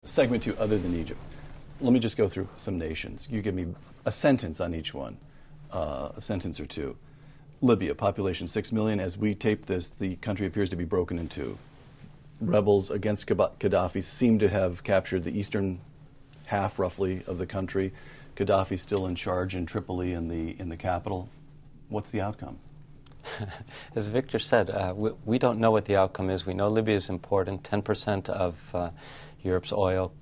Segment two, other than Egypt. Let me just go through some nations. You give me a sentence on each one, a sentence or two. Libya, population 6 million. As we tape this, the country appears to be broken in two. Rebels against Gaddafi seem to have captured the eastern half, roughly, of the country. Gaddafi still in charge in Tripoli, in the capital. What's the outcome? As Victor said, we don't know what the outcome is. We know Libya is important. 10% of Europe's oil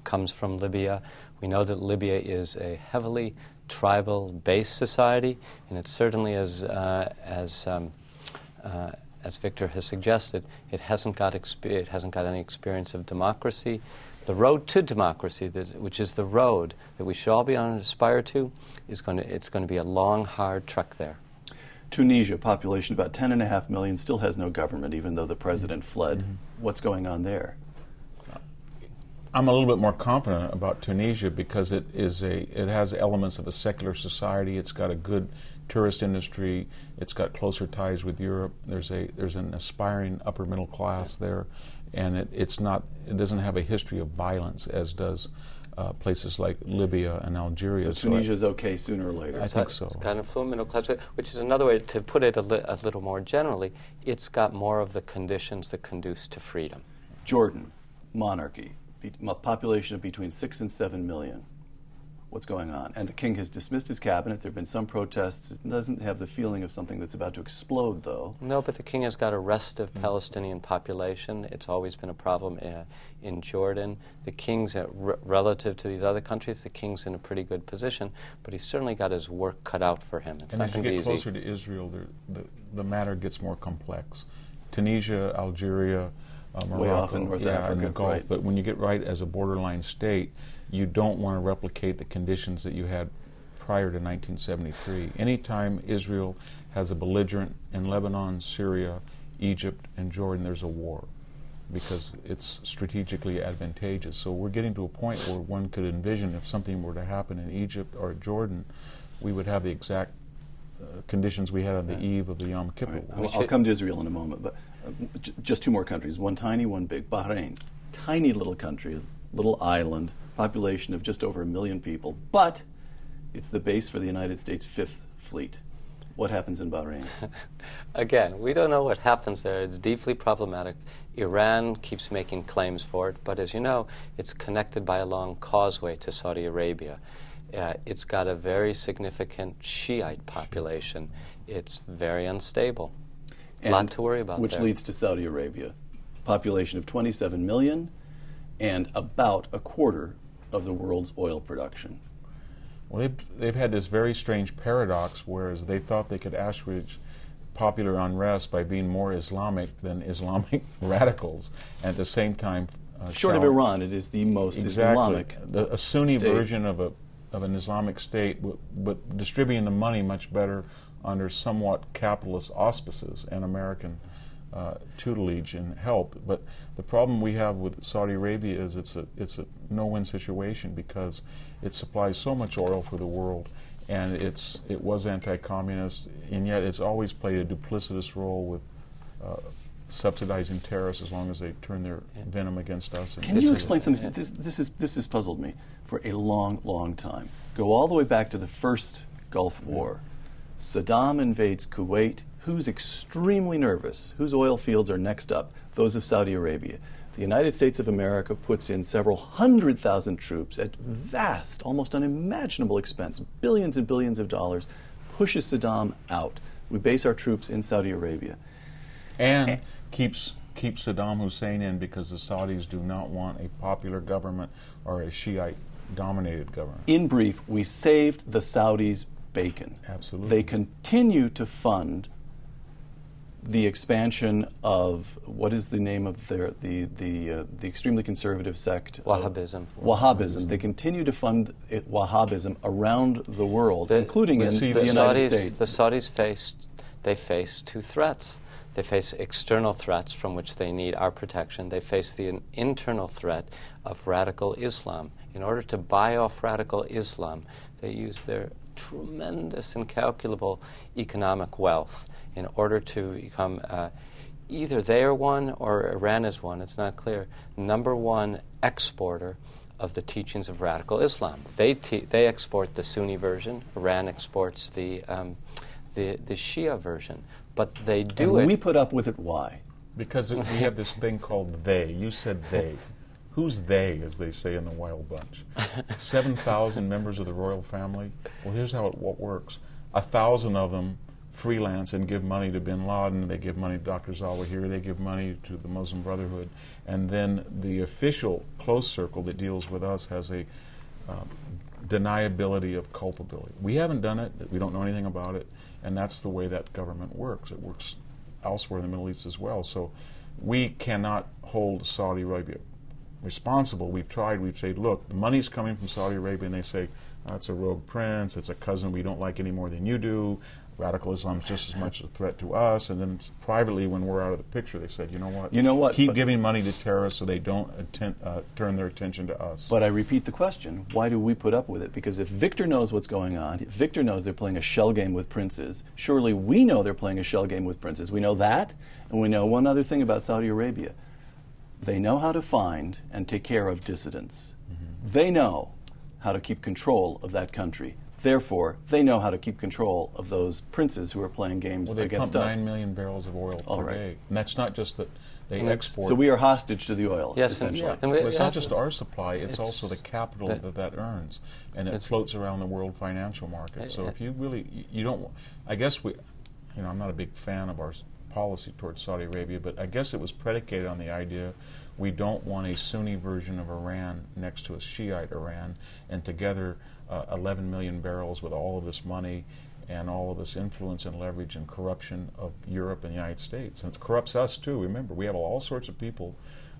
comes from Libya. We know that Libya is a heavily tribal-based society, and it certainly, as Victor has suggested, it hasn't got any experience of democracy. The road to democracy, which is the road that we should all be on and aspire to, it's going to be a long, hard trek there. Tunisia, population about 10.5 million, still has no government, even though the president fled. Mm-hmm. What's going on there? I'm a little bit more confident about Tunisia because it has elements of a secular society. It's got a good tourist industry. It's got closer ties with Europe. There's an aspiring upper middle class there, and it doesn't have a history of violence as does places like Libya and Algeria. So Tunisia's okay sooner or later. I think so. It's got an affluent middle class, which is another way to put it a little more generally. It's got more of the conditions that conduce to freedom. Jordan, monarchy. Population of between 6 and 7 million. What's going on? And the king has dismissed his cabinet. There have been some protests. It doesn't have the feeling of something that's about to explode, though. No, but the king has got a restive Palestinian population. It's always been a problem in Jordan. The king's, relative to these other countries, the king's in a pretty good position, but he's certainly got his work cut out for him. It's and not as you get closer to Israel, the matter gets more complex. Tunisia, Algeria, Morocco, way off in North Africa, and the Gulf. right. But when you get right as a borderline state, you don't want to replicate the conditions that you had prior to 1973. Anytime Israel has a belligerent in Lebanon, Syria, Egypt, and Jordan, there's a war because it's strategically advantageous. So we're getting to a point where one could envision if something were to happen in Egypt or Jordan, we would have the exact conditions we had on the eve of the Yom Kippur War. I'll come to Israel in a moment, but just two more countries, one tiny, one big. Bahrain, tiny little country, little island, population of just over 1 million people, but it's the base for the United States Fifth Fleet. What happens in Bahrain? Again, we don't know what happens there. It's deeply problematic. Iran keeps making claims for it, but as you know, it's connected by a long causeway to Saudi Arabia. It's got a very significant Shiite population. It's very unstable. A lot to worry about which there. leads to Saudi Arabia. Population of 27 million and about a quarter of the world's oil production. Well, they've had this very strange paradox, whereas they thought they could assuage popular unrest by being more Islamic than Islamic radicals, and at the same time short of Iran, it is the most Islamic a Sunni state. version of an Islamic state, but distributing the money much better under somewhat capitalist auspices and American tutelage and help. But the problem we have with Saudi Arabia is it's a no-win situation because it supplies so much oil for the world, and it was anti-communist, and yet it's always played a duplicitous role with subsidizing terrorists as long as they turn their venom against us. Can you explain something? This has puzzled me for a long, long time. Go all the way back to the first Gulf War. Saddam invades Kuwait. Who's extremely nervous? Whose oil fields are next up? Those of Saudi Arabia. The United States of America puts in several 100,000 troops at vast, almost unimaginable expense, billions and billions of dollars, pushes Saddam out. We base our troops in Saudi Arabia. And keeps Saddam Hussein in because the Saudis do not want a popular government or a Shiite-dominated government. In brief, we saved the Saudis bacon. Absolutely. They continue to fund the expansion of, what is the name of the extremely conservative sect? Wahhabism. Wahhabism. They continue to fund Wahhabism around the world, including in the United States. The Saudis face two threats. They face external threats from which they need our protection. They face the internal threat of radical Islam. In order to buy off radical Islam, they use their tremendous, incalculable economic wealth in order to become either they are one or Iran is one, it's not clear, number one exporter of the teachings of radical Islam. They export the Sunni version. Iran exports the Shia version. But they do and we put up with it. Why? Because we have this thing called they. You said they. Who's they, as they say in the Wild Bunch? 7,000 members of the royal family? Well, here's how it works. 1,000 of them freelance and give money to bin Laden, they give money to Dr. Zawahiri, they give money to the Muslim Brotherhood, and then the official close circle that deals with us has a deniability of culpability. We haven't done it, we don't know anything about it, and that's the way that government works. It works elsewhere in the Middle East as well. So we cannot hold Saudi Arabia responsible. We've tried, we've said, look, the money's coming from Saudi Arabia, and they say, it's a rogue prince, it's a cousin we don't like any more than you do, radical Islam is just as much a threat to us, and then privately, when we're out of the picture, they said, you know what, keep giving money to terrorists so they don't turn their attention to us. But I repeat the question, why do we put up with it? Because if Victor knows what's going on, if Victor knows they're playing a shell game with princes, surely we know they're playing a shell game with princes. We know that, and we know one other thing about Saudi Arabia. They know how to find and take care of dissidents. Mm-hmm. They know how to keep control of that country. Therefore, they know how to keep control of those princes who are playing games against us. They pump 9 million barrels of oil per day. And that's not just that they export. So we are hostage to the oil, yes, essentially. And it's not just our supply, it's also the capital that earns. And it floats around the world financial market. So if you really, you don't, I guess I'm not a big fan of our policy towards Saudi Arabia, but I guess it was predicated on the idea we don't want a Sunni version of Iran next to a Shiite Iran, and together 11 million barrels with all of this money and all of this influence and leverage and corruption of Europe and the United States. And it corrupts us too. Remember, we have all sorts of people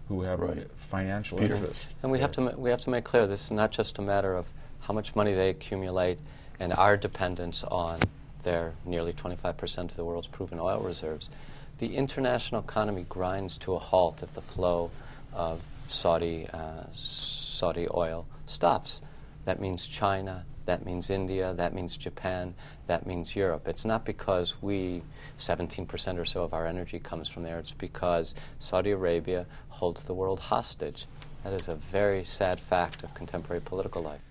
who have a financial interest. And we have to make clear this is not just a matter of how much money they accumulate and our dependence on their nearly 25% of the world's proven oil reserves. The international economy grinds to a halt if the flow of Saudi oil stops. That means China, that means India, that means Japan, that means Europe. It's not because 17% or so of our energy comes from there. It's because Saudi Arabia holds the world hostage. That is a very sad fact of contemporary political life.